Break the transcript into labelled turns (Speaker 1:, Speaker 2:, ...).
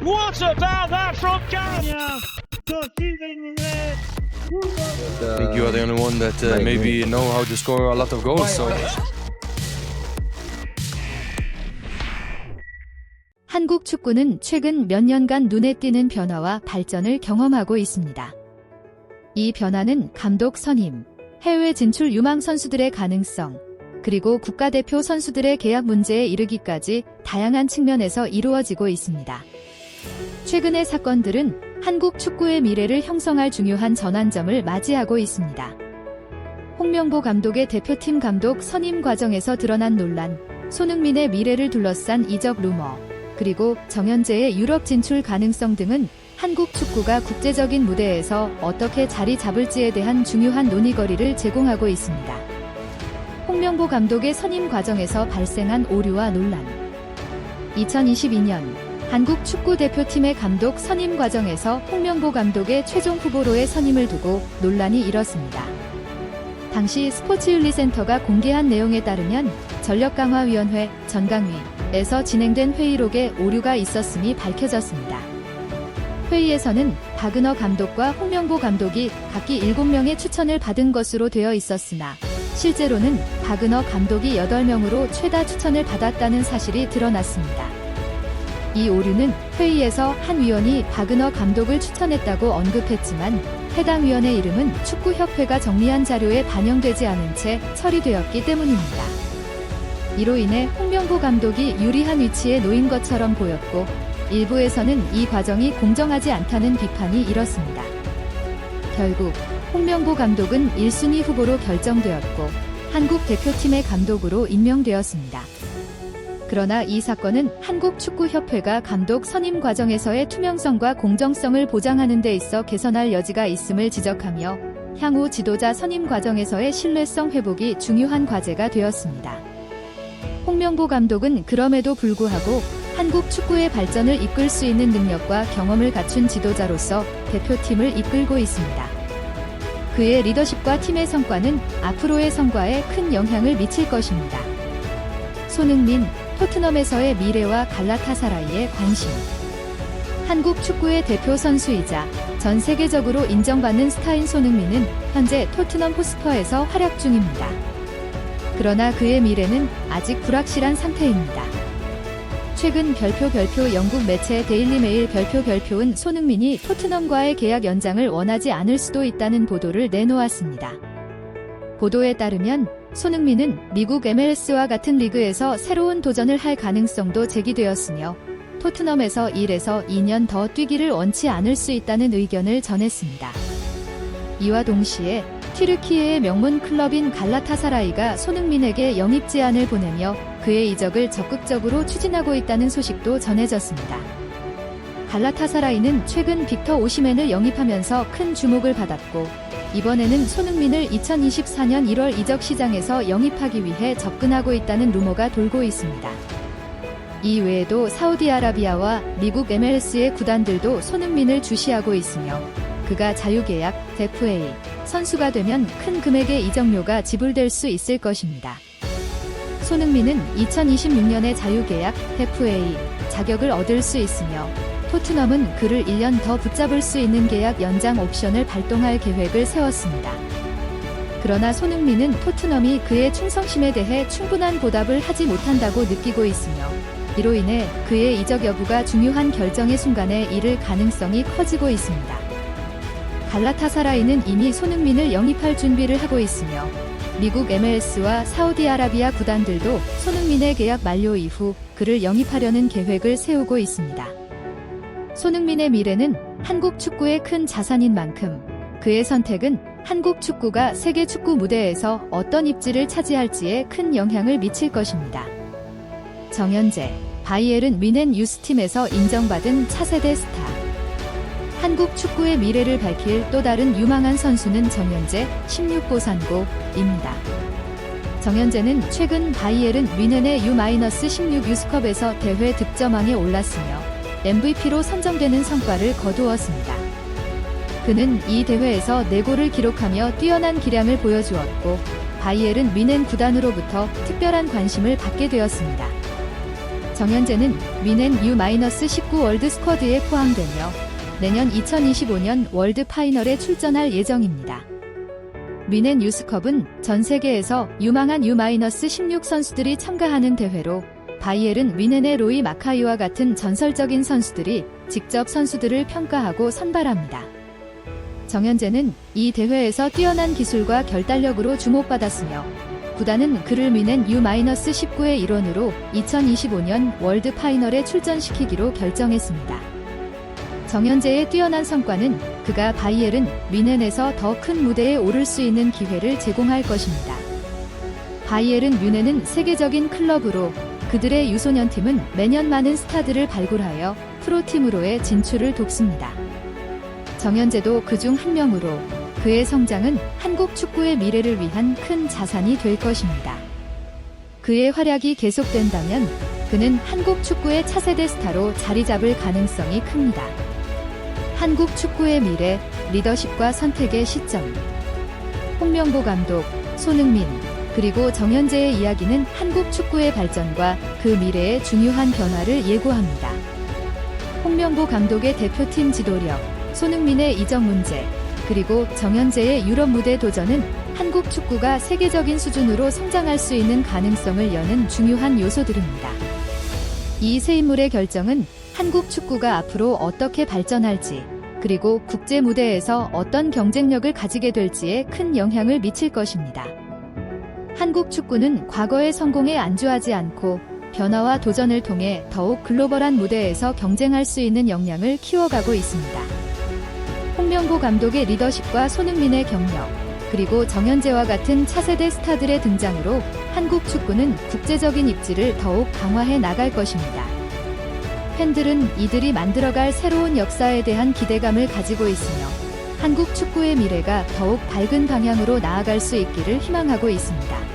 Speaker 1: What about that from Kanya?
Speaker 2: I think you are the only one that maybe know how to score a lot of goals. So.
Speaker 3: 한국 축구는 최근 몇 년간 눈에 띄는 변화와 발전을 경험하고 있습니다. 이 변화는 감독 선임, 해외 진출 유망 선수들의 가능성, 그리고 국가대표 선수들의 계약 문제에 이르기까지 다양한 측면에서 이루어지고 있습니다. 최근의 사건들은 한국 축구의 미래를 형성할 중요한 전환점을 맞이하고 있습니다. 홍명보 감독의 대표팀 감독 선임 과정에서 드러난 논란, 손흥민의 미래를 둘러싼 이적 루머, 그리고 정현재의 유럽 진출 가능성 등은 한국 축구가 국제적인 무대에서 어떻게 자리 잡을지에 대한 중요한 논의거리를 제공하고 있습니다. 홍명보 감독의 선임 과정에서 발생한 오류와 논란. 2022년 한국 축구 대표팀의 감독 선임 과정에서 홍명보 감독의 최종 후보로의 선임을 두고 논란이 일었습니다. 당시 스포츠윤리센터가 공개한 내용에 따르면 전력강화위원회 전강위에서 진행된 회의록에 오류가 있었음이 밝혀졌습니다. 회의에서는 박은어 감독과 홍명보 감독이 각기 7명의 추천을 받은 것으로 되어 있었으나 실제로는 박은어 감독이 8명으로 최다 추천을 받았다는 사실이 드러났습니다. 이 오류는 회의에서 한 위원이 박은어 감독을 추천했다고 언급했지만 해당 위원의 이름은 축구협회가 정리한 자료에 반영되지 않은 채 처리되었기 때문입니다. 이로 인해 홍명보 감독이 유리한 위치에 놓인 것처럼 보였고 일부에서는 이 과정이 공정하지 않다는 비판이 일었습니다. 결국 홍명보 감독은 1순위 후보로 결정되었고 한국 대표팀의 감독으로 임명되었습니다. 그러나 이 사건은 한국축구협회가 감독 선임 과정에서의 투명성과 공정성을 보장하는 데 있어 개선할 여지가 있음을 지적하며 향후 지도자 선임 과정에서의 신뢰성 회복이 중요한 과제가 되었습니다. 홍명보 감독은 그럼에도 불구하고 한국 축구의 발전을 이끌 수 있는 능력과 경험을 갖춘 지도자로서 대표팀을 이끌고 있습니다. 그의 리더십과 팀의 성과는 앞으로의 성과에 큰 영향을 미칠 것입니다. 손흥민, 토트넘에서의 미래와 갈라타사라이의 관심. 한국 축구의 대표 선수이자 전 세계적으로 인정받는 스타인 손흥민은 현재 토트넘 호스퍼에서 활약 중입니다. 그러나 그의 미래는 아직 불확실한 상태입니다. 최근 별표 영국 매체 데일리 메일 별표은 손흥민이 토트넘과의 계약 연장을 원하지 않을 수도 있다는 보도를 내놓았습니다. 보도에 따르면 손흥민은 미국 MLS와 같은 리그에서 새로운 도전을 할 가능성도 제기되었으며 토트넘에서 1에서 2년 더 뛰기를 원치 않을 수 있다는 의견을 전했습니다. 이와 동시에 튀르키예의 명문 클럽인 갈라타사라이가 손흥민에게 영입 제안을 보내며 그의 이적을 적극적으로 추진하고 있다는 소식도 전해졌습니다. 갈라타사라이는 최근 빅터 오시멘을 영입하면서 큰 주목을 받았고 이번에는 손흥민을 2024년 1월 이적 시장에서 영입하기 위해 접근하고 있다는 루머가 돌고 있습니다. 이 외에도 사우디아라비아와 미국 MLS의 구단들도 손흥민을 주시하고 있으며 그가 자유계약, FA, 선수가 되면 큰 금액의 이적료가 지불될 수 있을 것입니다. 손흥민은 2026년에 자유계약, FA, 자격을 얻을 수 있으며 토트넘은 그를 1년 더 붙잡을 수 있는 계약 연장 옵션을 발동할 계획을 세웠습니다. 그러나 손흥민은 토트넘이 그의 충성심에 대해 충분한 보답을 하지 못한다고 느끼고 있으며 이로 인해 그의 이적 여부가 중요한 결정의 순간에 이를 가능성이 커지고 있습니다. 갈라타사라이는 이미 손흥민을 영입할 준비를 하고 있으며 미국 MLS와 사우디아라비아 구단들도 손흥민의 계약 만료 이후 그를 영입하려는 계획을 세우고 있습니다. 손흥민의 미래는 한국 축구의 큰 자산인 만큼 그의 선택은 한국 축구가 세계 축구 무대에서 어떤 입지를 차지할지에 큰 영향을 미칠 것입니다. 정현재, 바이에른 뮌헨 유스팀에서 인정받은 차세대 스타. 한국 축구의 미래를 밝힐 또 다른 유망한 선수는 정현재, 16고산고입니다. 정현재는 최근 바이에른 뮌헨의 U-16 유스컵에서 대회 득점왕에 올랐으며 MVP로 선정되는 성과를 거두었습니다. 그는 이 대회에서 4골을 기록하며 뛰어난 기량을 보여주었고 바이에른 뮌헨 구단으로부터 특별한 관심을 받게 되었습니다. 정현재는 미넨 U-19 월드 스쿼드에 포함되며 내년 2025년 월드 파이널에 출전할 예정입니다. 미넨 유스컵은 전 세계에서 유망한 U-16 선수들이 참가하는 대회로 바이엘은 미넨의 로이 마카이와 같은 전설적인 선수들이 직접 선수들을 평가하고 선발합니다. 정현재는 이 대회에서 뛰어난 기술과 결단력으로 주목받았으며 구단은 그를 미넨 U-19의 일원으로 2025년 월드 파이널에 출전시키기로 결정했습니다. 정현재의 뛰어난 성과는 그가 바이엘은 미넨에서 더 큰 무대에 오를 수 있는 기회를 제공할 것입니다. 바이엘은 뮌헨은 세계적인 클럽으로 그들의 유소년팀은 매년 많은 스타들을 발굴하여 프로팀으로의 진출을 돕습니다. 정현재도 그중 한 명으로 그의 성장은 한국 축구의 미래를 위한 큰 자산이 될 것입니다. 그의 활약이 계속된다면 그는 한국 축구의 차세대 스타로 자리 잡을 가능성이 큽니다. 한국 축구의 미래, 리더십과 선택의 시점. 홍명보 감독, 손흥민, 그리고 정현재의 이야기는 한국 축구의 발전과 그 미래의 중요한 변화를 예고합니다. 홍명보 감독의 대표팀 지도력, 손흥민의 이적 문제, 그리고 정현재의 유럽 무대 도전은 한국 축구가 세계적인 수준으로 성장할 수 있는 가능성을 여는 중요한 요소들입니다. 이 세 인물의 결정은 한국 축구가 앞으로 어떻게 발전할지, 그리고 국제 무대에서 어떤 경쟁력을 가지게 될지에 큰 영향을 미칠 것입니다. 한국 축구는 과거의 성공에 안주하지 않고 변화와 도전을 통해 더욱 글로벌한 무대에서 경쟁할 수 있는 역량을 키워가고 있습니다. 홍명보 감독의 리더십과 손흥민의 경력, 그리고 정현재와 같은 차세대 스타들의 등장으로 한국 축구는 국제적인 입지를 더욱 강화해 나갈 것입니다. 팬들은 이들이 만들어갈 새로운 역사에 대한 기대감을 가지고 있으며 한국 축구의 미래가 더욱 밝은 방향으로 나아갈 수 있기를 희망하고 있습니다.